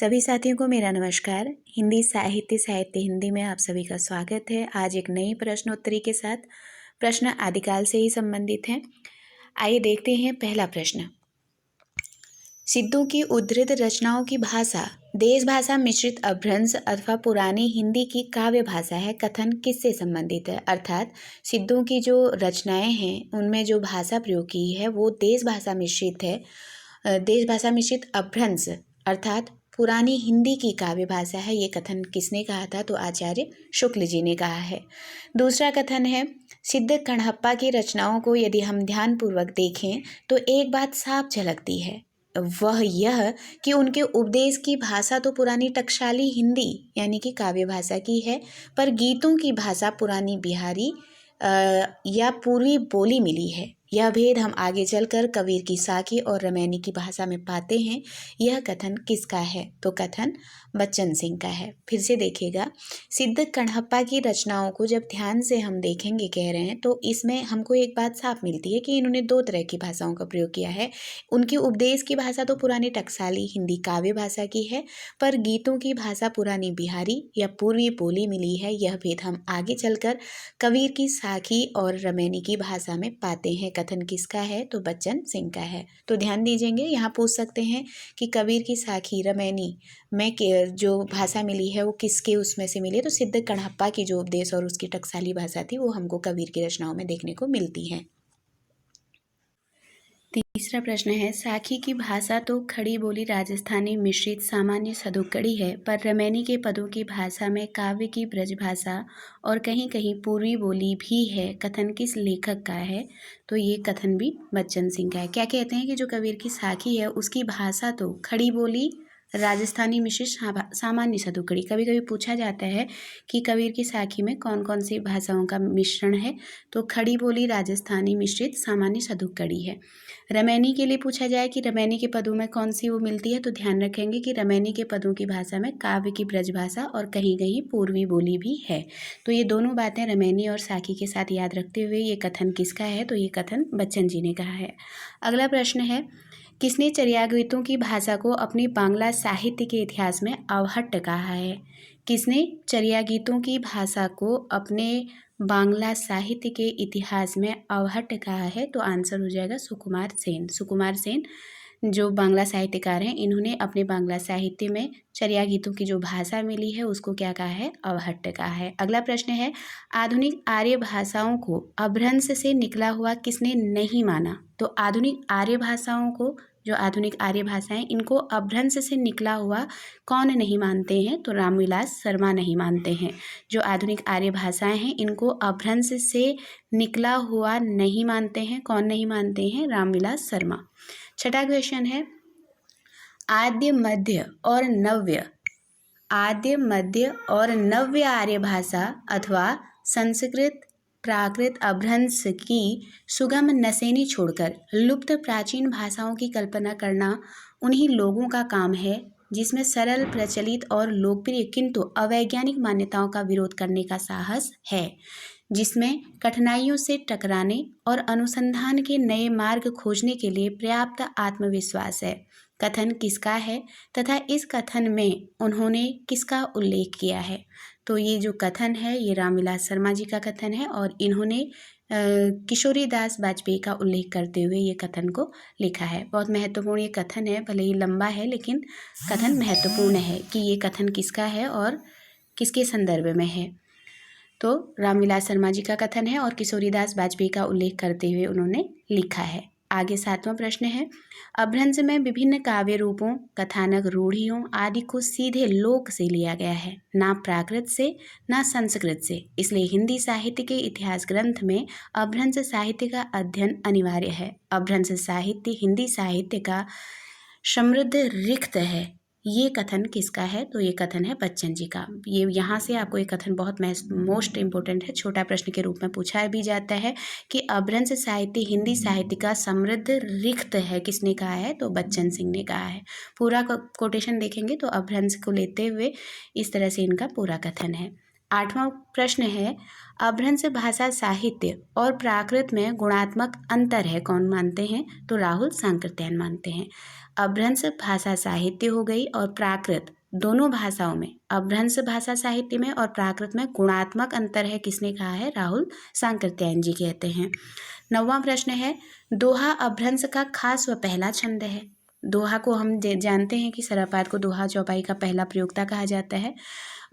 सभी साथियों को मेरा नमस्कार। हिंदी साहित्य हिंदी में आप सभी का स्वागत है। आज एक नई प्रश्नोत्तरी के साथ। प्रश्न आदिकाल से ही संबंधित हैं। आइए देखते हैं पहला प्रश्न। सिद्धों की उद्धृत रचनाओं की भाषा देश भाषा मिश्रित अपभ्रंश अथवा पुरानी हिंदी की काव्य भाषा है। कथन किससे संबंधित है? अर्थात सिद्धों की जो रचनाएं हैं उनमें जो भाषा प्रयोग की है वो देश भाषा मिश्रित है। देश भाषा मिश्रित अपभ्रंश अर्थात पुरानी हिंदी की काव्य भाषा है। ये कथन किसने कहा था? तो आचार्य शुक्ल जी ने कहा है। दूसरा कथन है, सिद्ध कण्हप्पा की रचनाओं को यदि हम ध्यानपूर्वक देखें तो एक बात साफ झलकती है, वह यह कि उनके उपदेश की भाषा तो पुरानी टकसाली हिंदी यानी कि काव्य भाषा की है, पर गीतों की भाषा पुरानी बिहारी या पूर्वी बोली मिली है। यह भेद हम आगे चलकर कबीर की साखी और रमैनी की भाषा में पाते हैं। यह कथन किसका है? तो कथन बच्चन सिंह का है। फिर से देखिएगा, सिद्ध कण्हप्पा की रचनाओं को जब ध्यान से हम देखेंगे कह रहे हैं तो इसमें हमको एक बात साफ मिलती है कि इन्होंने दो तरह की भाषाओं का प्रयोग किया है। उनकी उपदेश की भाषा तो पुरानी टकसाली हिंदी काव्य भाषा की है, पर गीतों की भाषा पुरानी बिहारी या पूर्वी बोली मिली है। यह भेद हम आगे चलकर कबीर की साखी और रमैनी की भाषा में पाते हैं। कथन किसका है? तो बच्चन सिंह का है। तो ध्यान दीजिएंगे, यहाँ पूछ सकते हैं कि कबीर की साखी रमैनी में जो भाषा मिली है वो किसके उसमें से मिली है? तो सिद्ध कण्हप्पा की जो उपदेश और उसकी टकसाली भाषा थी वो हमको कबीर की रचनाओं में देखने को मिलती है। तीसरा प्रश्न है, साखी की भाषा तो खड़ी बोली राजस्थानी मिश्रित सामान्य सधुक्कड़ी है, पर रमैनी के पदों की भाषा में काव्य की ब्रज भाषा और कहीं कहीं पूर्वी बोली भी है। कथन किस लेखक का है? तो ये कथन भी बच्चन सिंह का है। क्या कहते हैं कि जो कबीर की साखी है उसकी भाषा तो खड़ी बोली राजस्थानी मिश्रित सामान्य सधुक्कड़ी। कभी कभी पूछा जाता है कि कबीर की साखी में कौन कौन सी भाषाओं का मिश्रण है, तो खड़ी बोली राजस्थानी मिश्रित सामान्य सधुक्कड़ी है। रमैनी के लिए पूछा जाए कि रमैनी के पदों में कौन सी वो मिलती है, तो ध्यान रखेंगे कि रमैनी के पदों की भाषा में काव्य की ब्रज भाषा और कहीं कहीं पूर्वी बोली भी है। तो ये दोनों बातें रमैनी और साखी के साथ याद रखते हुए ये कथन किसका है? तो ये कथन बच्चन जी ने कहा है। अगला प्रश्न है, किसने चर्या गीतों की भाषा को अपनी बांग्ला साहित्य के इतिहास में अवहट्ट कहा है? किसने चर्या गीतों की भाषा को अपने बांग्ला साहित्य के इतिहास में अवहट्ट कहा है? तो आंसर हो जाएगा सुकुमार सेन। सुकुमार सेन जो बांग्ला साहित्यकार हैं, इन्होंने अपने बांग्ला साहित्य में चर्या गीतों की जो भाषा मिली है उसको क्या कहा है? अवहट्ट कहा है। अगला प्रश्न है, आधुनिक आर्य भाषाओं को अपभ्रंश से निकला हुआ किसने नहीं माना? तो आधुनिक आर्य भाषाओं को, जो आधुनिक आर्य भाषाएं, इनको अपभ्रंश से निकला हुआ कौन नहीं मानते हैं? तो रामविलास शर्मा नहीं मानते हैं। जो आधुनिक आर्य भाषाएं हैं इनको अपभ्रंश से निकला हुआ नहीं मानते हैं। कौन नहीं मानते हैं? रामविलास शर्मा। छठा क्वेश्चन है, आद्य मध्य और नव्य आर्य भाषा अथवा संस्कृत प्राकृत अपभ्रंश की सुगम नसेनी छोड़कर लुप्त प्राचीन भाषाओं की कल्पना करना उन्हीं लोगों का काम है जिसमें सरल प्रचलित और लोकप्रिय किंतु अवैज्ञानिक मान्यताओं का विरोध करने का साहस है, जिसमें कठिनाइयों से टकराने और अनुसंधान के नए मार्ग खोजने के लिए पर्याप्त आत्मविश्वास है। कथन किसका है तथा इस कथन में उन्होंने किसका उल्लेख किया है? तो ये जो कथन है ये रामविलास शर्मा जी का कथन है और इन्होंने किशोरी दास वाजपेयी का उल्लेख करते हुए ये कथन को लिखा है। बहुत महत्वपूर्ण ये कथन है, भले ही लंबा है लेकिन कथन महत्वपूर्ण है कि ये कथन किसका है और किसके संदर्भ में है। तो रामविलास शर्मा जी का कथन है और किशोरीदास वाजपेयी का उल्लेख करते हुए उन्होंने लिखा है। आगे सातवां प्रश्न है, अपभ्रंश में विभिन्न काव्य रूपों, कथानक रूढ़ियों आदि को सीधे लोक से लिया गया है, ना प्राकृत से ना संस्कृत से। इसलिए हिंदी साहित्य के इतिहास ग्रंथ में अपभ्रंश साहित्य का अध्ययन अनिवार्य है। अपभ्रंश साहित्य हिंदी साहित्य का समृद्ध रिक्त है। ये कथन किसका है? तो ये कथन है बच्चन जी का। ये यहाँ से आपको ये कथन बहुत मोस्ट इम्पोर्टेंट है, छोटा प्रश्न के रूप में पूछा भी जाता है कि अपभ्रंश साहित्य हिंदी साहित्य का समृद्ध रिक्त है। किसने कहा है? तो बच्चन सिंह ने कहा है। पूरा कोटेशन देखेंगे तो अपभ्रंश को लेते हुए इस तरह से इनका पूरा कथन है। 8वां प्रश्न है, अपभ्रंश भाषा साहित्य और प्राकृत में गुणात्मक अंतर है, कौन मानते हैं? तो राहुल सांकृत्यायन मानते हैं। अपभ्रंश भाषा साहित्य हो गई और प्राकृत, दोनों भाषाओं में, अपभ्रंश भाषा साहित्य में और प्राकृत में गुणात्मक अंतर है, किसने कहा है? राहुल सांकृत्यायन जी कहते हैं। 9वां प्रश्न है, दोहा अपभ्रंश का खास व पहला छंद है। दोहा को हम जानते हैं कि सरापात को दोहा चौपाई का पहला प्रयोक्ता कहा जाता है,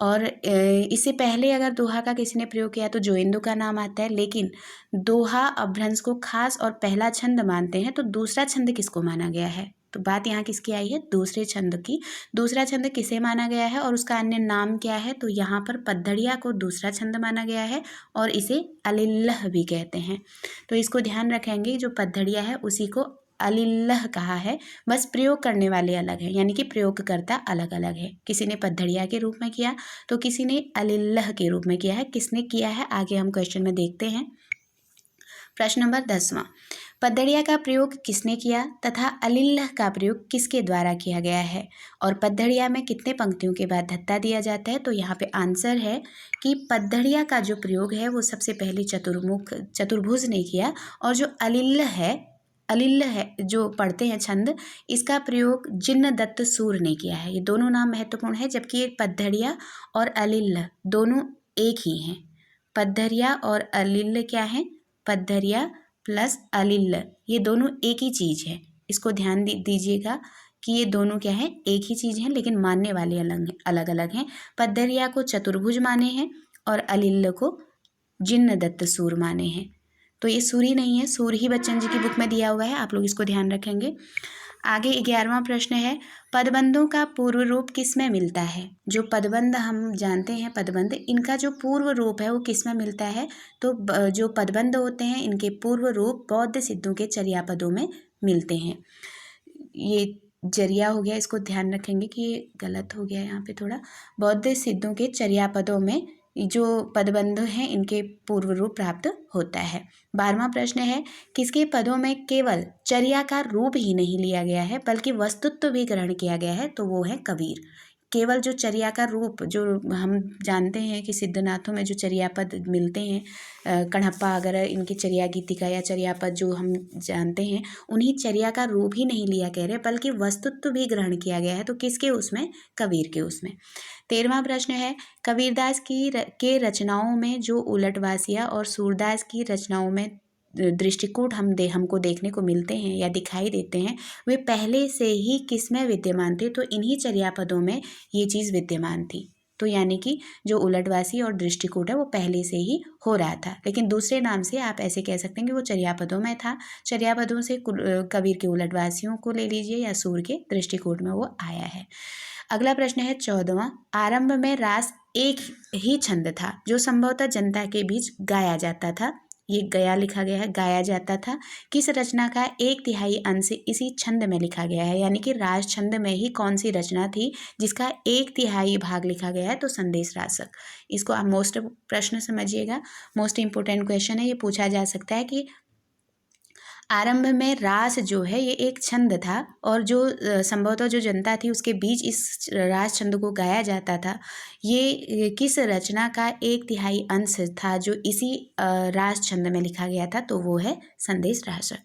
और इससे पहले अगर दोहा का किसी ने प्रयोग किया तो जोइंदू का नाम आता है, लेकिन दोहा अपभ्रंश को खास और पहला छंद मानते हैं, तो दूसरा छंद किसको माना गया है? तो बात यहाँ किसकी आई है? दूसरे छंद की। दूसरा छंद किसे माना गया है और उसका अन्य नाम क्या है? तो यहाँ पर पद्धड़िया को दूसरा छंद माना गया है और इसे अलिल्लह भी कहते हैं। तो इसको ध्यान रखेंगे, जो पद्धड़िया है उसी को अलिल्लह कहा है, बस प्रयोग करने वाले अलग है, यानी कि प्रयोगकर्ता अलग अलग है। किसी ने पद्धड़िया के रूप में किया तो किसी ने अलिल्लह के रूप में किया है। किसने किया है आगे हम क्वेश्चन में देखते हैं। प्रश्न नंबर 10वां, पद्धड़िया का प्रयोग किसने किया तथा अलिल्लह का प्रयोग किसके द्वारा किया गया है, और पद्धड़िया में कितने पंक्तियों के बाद धत्ता दिया जाता है? तो यहाँ पे आंसर है कि पद्धड़िया का जो प्रयोग है वो सबसे पहले चतुर्भुज ने किया, और जो अलिल्लह है जो पढ़ते हैं छंद, इसका प्रयोग जिन्नदत्त सूर ने किया है। ये दोनों नाम महत्वपूर्ण है, जबकि पद्धड़िया और अलिल्लह दोनों एक ही हैं। पद्धड़िया और अलिल्लह क्या है? पद्धड़िया प्लस अलिल्लह ये दोनों एक ही चीज़ है। इसको ध्यान दीजिएगा कि ये दोनों क्या है? एक ही चीज़ हैं, लेकिन मानने वाले अलग अलग हैं। पद्धड़िया को चतुर्भुज माने हैं और अलिल्लह को जिन्नदत्त सूर माने हैं। तो ये सूरी नहीं है, सूर ही बच्चन जी की बुक में दिया हुआ है, आप लोग इसको ध्यान रखेंगे। आगे 11वां प्रश्न है, पदबंधों का पूर्व रूप किस में मिलता है? जो पदबंध हम जानते हैं, पदबंध, इनका जो पूर्व रूप है वो किस में मिलता है? तो जो पदबंध होते हैं इनके पूर्व रूप बौद्ध सिद्धों के चर्यापदों में मिलते हैं। ये जरिया हो गया, इसको ध्यान रखेंगे कि ये गलत हो गया यहाँ पे थोड़ा। बौद्ध सिद्धों के चर्यापदों में जो पदबंध हैं इनके पूर्व रूप प्राप्त होता है। 12वां प्रश्न है, किसके पदों में केवल चर्या का रूप ही नहीं लिया गया है बल्कि वस्तुत्व भी ग्रहण किया गया है? तो वो है कबीर। केवल जो चर्या का रूप, जो हम जानते हैं कि सिद्धनाथों में जो चर्या पद मिलते हैं, कणप्पा वगैरह इनकी चर्या गीतिका या चर्या पद जो हम जानते हैं, उन्हीं चर्या का रूप ही नहीं लिया कह रहे बल्कि वस्तुत्व भी ग्रहण किया गया है। तो किसके उसमें? कबीर के उसमें। 13वां प्रश्न है, कबीरदास के रचनाओं में जो उलटवासिया और सूरदास की रचनाओं में दृष्टिकूट हमको देखने को मिलते हैं या दिखाई देते हैं, वे पहले से ही किस में विद्यमान थे? तो इन्हीं चर्यापदों में ये चीज़ विद्यमान थी। तो यानी कि जो उलटवासी और दृष्टिकूट है वो पहले से ही हो रहा था, लेकिन दूसरे नाम से आप ऐसे कह सकते हैं कि वो चर्यापदों में था। चर्यापदों से कबीर के उलटवासियों को ले लीजिए या सूर के दृष्टिकूट में वो आया है। अगला प्रश्न है 14वां, आरंभ में रास एक ही छंद था जो संभवतः जनता के बीच गाया जाता था। ये गया लिखा गया है, गाया जाता था। किस रचना का 1/3 अंश इसी छंद में लिखा गया है? यानी कि रास छंद में ही कौन सी रचना थी जिसका 1/3 भाग लिखा गया है? तो संदेश रासक। इसको आप मोस्ट प्रश्न समझिएगा, मोस्ट इंपोर्टेंट क्वेश्चन है, ये पूछा जा सकता है कि आरंभ में रास जो है ये एक छंद था और जो संभवतः जो जनता थी उसके बीच इस रास छंद को गाया जाता था, ये किस रचना का 1/3 अंश था जो इसी रास छंद में लिखा गया था? तो वो है संदेश रासक।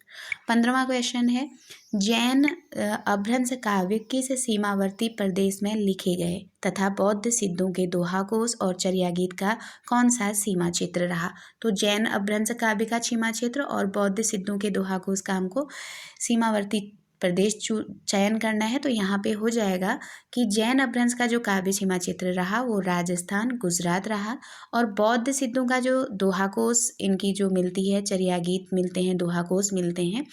15वां क्वेश्चन है, जैन अपभ्रंश काव्य किस सीमावर्ती प्रदेश में लिखे गए तथा बौद्ध सिद्धों के दोहाकोश और चर्या गीत का कौन सा सीमा क्षेत्र रहा? तो जैन अपभ्रंश काव्य का सीमा क्षेत्र और बौद्ध सिद्धों के दोहाकोश का हमको सीमावर्ती प्रदेश चयन करना है। तो यहाँ पे हो जाएगा कि जैन अपभ्रंश का जो काव्य सीमा क्षेत्र रहा वो राजस्थान गुजरात रहा, और बौद्ध सिद्धों का जो दोहाकोश इनकी जो मिलती है, चर्या गीत मिलते हैं, दोहाकोश मिलते हैं,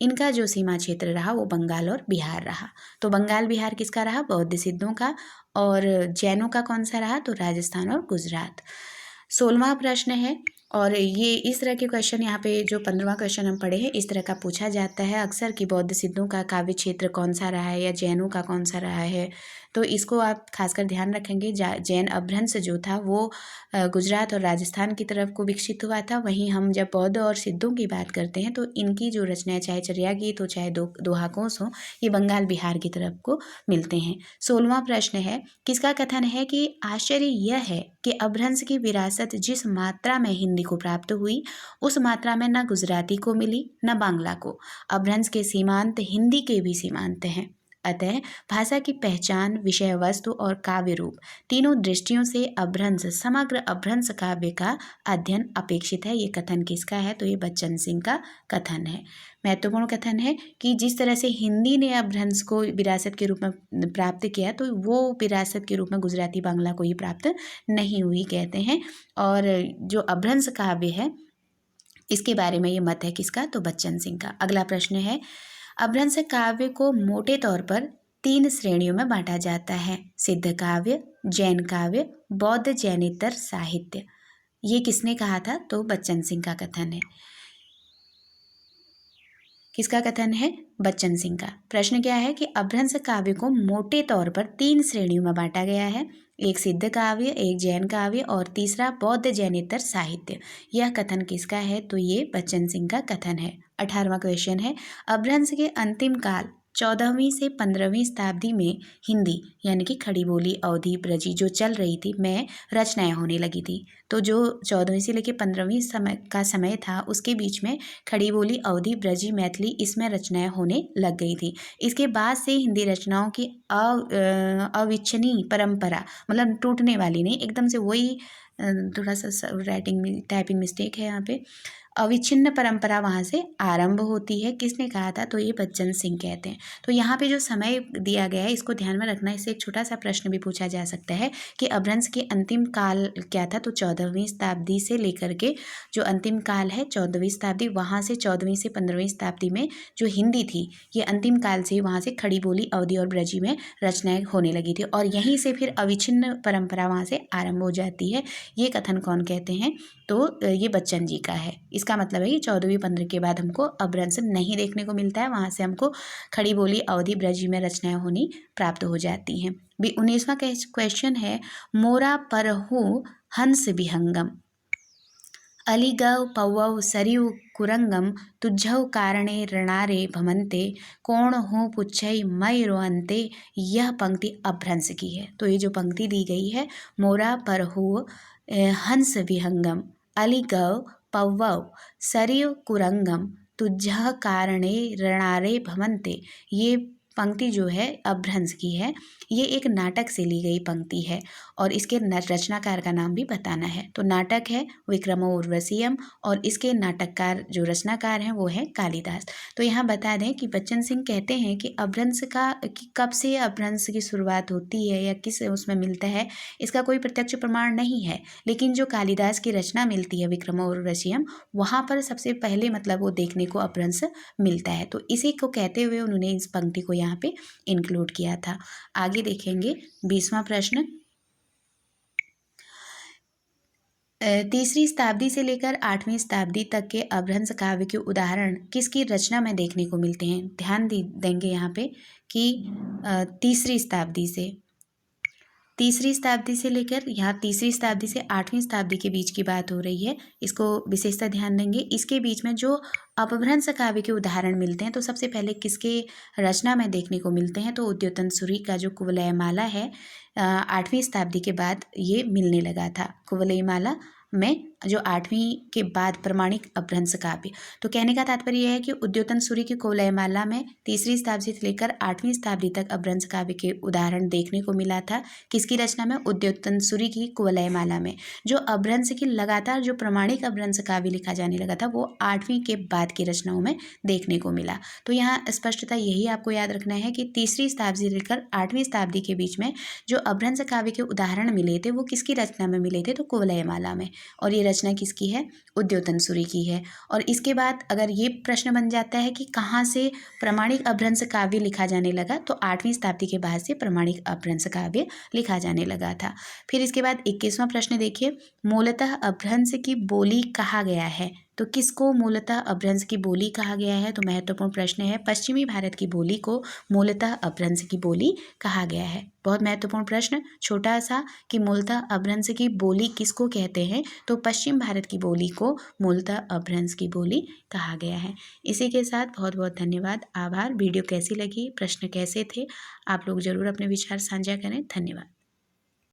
इनका जो सीमा क्षेत्र रहा वो बंगाल और बिहार रहा। तो बंगाल बिहार किसका रहा? बौद्ध सिद्धों का। और जैनों का कौन सा रहा? तो राजस्थान और गुजरात। 16वां प्रश्न है, और ये इस तरह के क्वेश्चन यहाँ पे जो 15वां क्वेश्चन हम पढ़े हैं इस तरह का पूछा जाता है अक्सर कि बौद्ध सिद्धों का काव्य क्षेत्र कौन सा रहा है या जैनों का कौन सा रहा है। तो इसको आप खासकर ध्यान रखेंगे। जैन अपभ्रंश जो था वो गुजरात और राजस्थान की तरफ को विकसित हुआ था। वहीं हम जब बौद्ध और सिद्धों की बात करते हैं तो इनकी जो रचनाएं चाहे चर्या गीत हो चाहे दोहा कोश हो ये बंगाल बिहार की तरफ को मिलते हैं। 16वां प्रश्न है किसका कथन है कि आश्चर्य यह है कि अपभ्रंश की विरासत जिस मात्रा में हिंदी को प्राप्त हुई उस मात्रा में न गुजराती को मिली न बांग्ला को। अपभ्रंश के सीमांत हिंदी के भी सीमांत हैं। अतः भाषा की पहचान विषय वस्तु और काव्य रूप तीनों दृष्टियों से अपभ्रंश समग्र अपभ्रंश काव्य का अध्ययन अपेक्षित है। ये कथन किसका है? तो ये बच्चन सिंह का कथन है। महत्वपूर्ण कथन है कि जिस तरह से हिंदी ने अपभ्रंश को विरासत के रूप में प्राप्त किया तो वो विरासत के रूप में गुजराती बांग्ला को ही प्राप्त नहीं हुई कहते हैं। और जो अपभ्रंश काव्य है इसके बारे में ये मत है किसका? तो बच्चन सिंह का। अगला प्रश्न है अपभ्रंश काव्य को मोटे तौर पर 3 श्रेणियों में बांटा जाता है। सिद्ध काव्य, जैन काव्य, बौद्ध जैनेतर साहित्य। ये किसने कहा था? तो बच्चन सिंह का कथन है। किसका कथन है? बच्चन सिंह का। प्रश्न क्या है कि अपभ्रंश काव्य को मोटे तौर पर 3 श्रेणियों में बांटा गया है। एक सिद्ध काव्य, एक जैन काव्य और तीसरा बौद्ध जैनेतर साहित्य। यह कथन किसका है? तो ये बच्चन सिंह का कथन है। 18वां क्वेश्चन है अपभ्रंश के अंतिम काल 14वीं से 15वीं शताब्दी में हिंदी यानी कि खड़ी बोली अवधी ब्रजी जो चल रही थी में रचनाएं होने लगी थी। तो जो 14वीं से लेकर 15वीं समय था उसके बीच में खड़ी बोली अवधी ब्रजी मैथिली इसमें रचनाएं होने लग गई थी। इसके बाद से हिंदी रचनाओं की अविच्छिन्नी परंपरा मतलब टूटने वाली नहीं, एकदम से वही थोड़ा सा राइटिंग में टाइपिंग मिस्टेक है यहाँ पे, अविच्छिन्न परंपरा वहाँ से आरंभ होती है। किसने कहा था? तो ये बच्चन सिंह कहते हैं। तो यहाँ पे जो समय दिया गया है इसको ध्यान में रखना। इससे एक छोटा सा प्रश्न भी पूछा जा सकता है कि अपभ्रंश के अंतिम काल क्या था? तो 14वीं शताब्दी से लेकर के जो अंतिम काल है 14वीं शताब्दी, वहाँ से 14वीं से 15वीं शताब्दी में जो हिंदी थी ये अंतिम काल से वहाँ से खड़ी बोली अवधी और ब्रजी में रचनाएं होने लगी थी और यहीं से फिर अविच्छिन्न परंपरा वहाँ से आरंभ हो जाती है। ये कथन कौन कहते हैं? तो ये बच्चन जी का है। इसका मतलब है कि 14वीं 15 के बाद हमको अपभ्रंश नहीं देखने को मिलता है, वहाँ से हमको खड़ी बोली अवधी ब्रजी में रचनाएं होनी प्राप्त हो जाती हैं। 19वां क्वेश्चन है मोरा परहु हंस विहंगम अलिगव पौवव सरयू कुरंगम तुझौ कारणे ऋणारे भमंते कौन हो पुच्छई मई रोअंते। यह पंक्ति अपभ्रंश की है। तो ये जो पंक्ति दी गई है मोरा परहु हंस विहंगम अलिगव पौवव सरयू कुरंगम तुझ कारणे ऋणारे भमंते, ये पंक्ति जो है अपभ्रंश की है। ये एक नाटक से ली गई पंक्ति है और इसके रचनाकार का नाम भी बताना है। तो नाटक है विक्रमो उर्वशीयम और इसके नाटककार जो रचनाकार हैं वो है कालिदास। तो यहाँ बता दें कि बच्चन सिंह कहते हैं कि अपभ्रंश का कि कब से अपभ्रंश की शुरुआत होती है या किस उसमें मिलता है इसका कोई प्रत्यक्ष प्रमाण नहीं है, लेकिन जो कालिदास की रचना मिलती है विक्रमो उर्वशीयम वहाँ पर सबसे पहले मतलब वो देखने को अपभ्रंश मिलता है। तो इसी को कहते हुए उन्होंने इस पंक्ति को यहाँ पे इंक्लूड किया था। आगे देखेंगे 20वां प्रश्न। 3वीं शताब्दी से लेकर 8वीं शताब्दी तक के अपभ्रंश काव्य के उदाहरण किसकी रचना में देखने को मिलते हैं? ध्यान देंगे यहाँ पे कि 3वीं शताब्दी से लेकर यहाँ 3वीं शताब्दी से 8वीं शताब्दी के बीच की बात हो रही है, इसको विशेषता ध्यान देंगे। इसके बीच में जो अपभ्रंश काव्य के उदाहरण मिलते हैं तो सबसे पहले किसके रचना में देखने को मिलते हैं? तो उद्योतन सूरि का जो कुवलयमाला है 8वीं शताब्दी के बाद ये मिलने लगा था। कुवलयमाला में जो 8वीं के बाद प्रमाणिक अपभ्रंश काव्य, तो कहने का तात्पर्य यह है कि उद्योतन सूरि की कुवलयमाला में 3वीं शताब्दी से लेकर 8वीं शताब्दी तक अपभ्रंश काव्य के उदाहरण देखने को मिला था। किसकी रचना में? उद्योतन सूरि की कुवलयमाला में। जो अपभ्रंश की लगातार जो प्रमाणिक अपभ्रंश काव्य लिखा जाने लगा था वो 8वीं के बाद की रचनाओं में देखने को मिला। तो यहाँ स्पष्टता यही आपको याद रखना है कि 3वीं शताब्दी से लेकर 8वीं शताब्दी के बीच में जो अपभ्रंश काव्य के उदाहरण मिले थे वो किसकी रचना में मिले थे? तो कुवलयमाला में। और ये रचना किसकी है? उद्योतन सूरि की है। और इसके बाद अगर ये प्रश्न बन जाता है कि कहाँ से प्रामाणिक अपभ्रंश काव्य लिखा जाने लगा, तो 8वीं शताब्दी के बाद से प्रामाणिक अपभ्रंश काव्य लिखा जाने लगा था। फिर इसके बाद 21वां प्रश्न देखिए, मूलतः अपभ्रंश की बोली कहा गया है। तो किसको मूलतः अपभ्रंश की बोली कहा गया है? तो महत्वपूर्ण प्रश्न है, पश्चिमी भारत की बोली को मूलतः अपभ्रंश की बोली कहा गया है। बहुत महत्वपूर्ण प्रश्न, छोटा सा, कि मूलतः अपभ्रंश की बोली किसको कहते हैं? तो पश्चिम भारत की बोली को मूलतः अपभ्रंश की बोली कहा गया है। इसी के साथ बहुत बहुत धन्यवाद, आभार। वीडियो कैसी लगी, प्रश्न कैसे थे, आप लोग ज़रूर अपने विचार साझा करें। धन्यवाद।